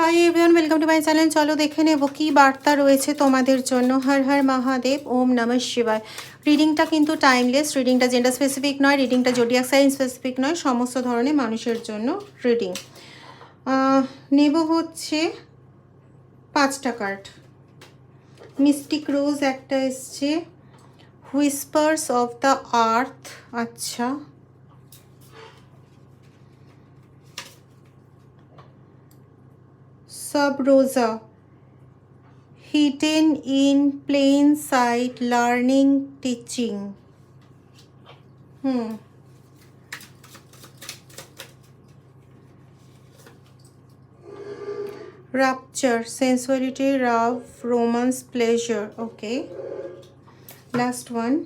Hi everyone, welcome to my channel. চলো দেখে নেব কী বার্তা রয়েছে তোমাদের জন্য। হর হর মহাদেব, ওম নমঃ শিবায়। রিডিংটা কিন্তু টাইমলেস, রিডিংটা জেন্ডার স্পেসিফিক নয়, রিডিংটা জোডিয়াক সাইন স্পেসিফিক নয়, সমস্ত ধরনের মানুষের জন্য রিডিং। নেব হচ্ছে 5টা কার্ড। মিস্টিক রোজ একটা এসছে, হুইসপার্স অফ দ্য আর্থ, আচ্ছা, সাব রোজা, hidden in plain sight, learning, teaching. Rapture, sensuality, love, romance, pleasure. Okay. Last one.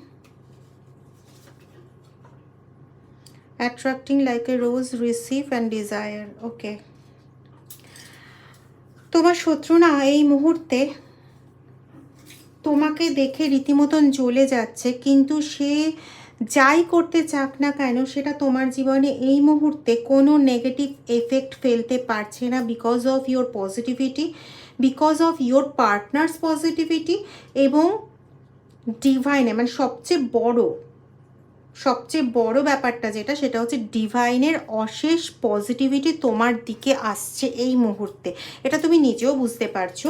Attracting like a rose, receive and desire. Okay. তোমার শত্রু না এই মুহূর্তে তোমাকে দেখে রীতিমতন জ্বলে যাচ্ছে, কিন্তু সে যাই করতে চাক না কেন সেটা তোমার জীবনে এই মুহূর্তে কোনো নেগেটিভ এফেক্ট ফেলতে পারছে না, because of your positivity, because of your partners positivity এবং ডিভাইনে, মানে সবচেয়ে বড় ব্যাপারটা যেটা, সেটা হচ্ছে ডিভাইনের অশেষ পজিটিভিটি তোমার দিকে আসছে এই মুহূর্তে। এটা তুমি নিজেও বুঝতে পারছো।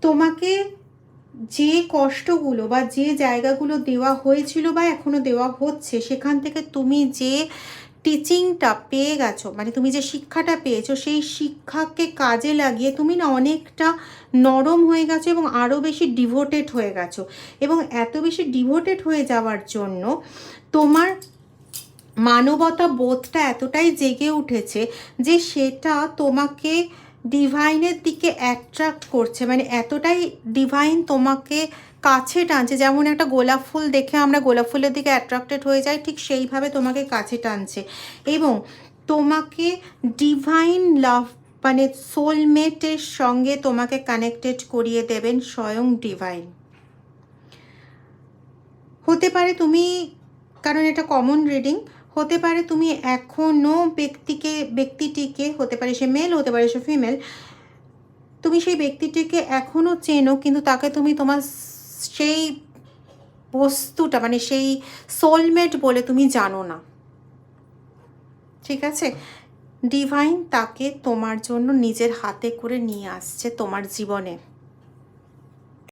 তোমাকে যে কষ্টগুলো বা যে জায়গাগুলো দেওয়া হয়েছিল বা এখনও দেওয়া হচ্ছে, সেখান থেকে তুমি যে টিচিংটা পেয়ে গেছো, মানে তুমি যে শিক্ষাটা পেয়েছো, সেই শিক্ষাকে কাজে লাগিয়ে তুমি না অনেকটা নরম হয়ে গেছো এবং আরও বেশি ডিভোটেড হয়ে গেছো। এবং এত বেশি ডিভোটেড হয়ে যাওয়ার জন্য তোমার মানবতা বোধটা এতটাই জেগে উঠেছে যে সেটা তোমাকে ডিভাইনের দিকে অ্যাট্রাক্ট করছে, মানে এতটাই ডিভাইন তোমাকে কাছে টানছে। যেমন একটা গোলাপ ফুল দেখে আমরা গোলাপ ফুলের দিকে অ্যাট্রাক্টেড হয়ে যাই, ঠিক সেইভাবে তোমাকে কাছে টানছে এবং তোমাকে ডিভাইন লাভ, মানে সোলমেটের সঙ্গে তোমাকে কানেক্টেড করিয়ে দেবেন স্বয়ং ডিভাইন। হতে পারে তুমি, কারণ এটা কমন রিডিং, হতে পারে তুমি এখনও ব্যক্তিটিকে, হতে পারে সে মেল, হতে পারে সে ফিমেল, তুমি সেই ব্যক্তিটিকে এখনও চেনো, কিন্তু তাকে তুমি তোমার সেই বস্তুটা, মানে সেই সোলমেট বলে তুমি জানো না। ঠিক আছে, ডিভাইন তাকে তোমার জন্য নিজের হাতে করে নিয়ে আসছে তোমার জীবনে।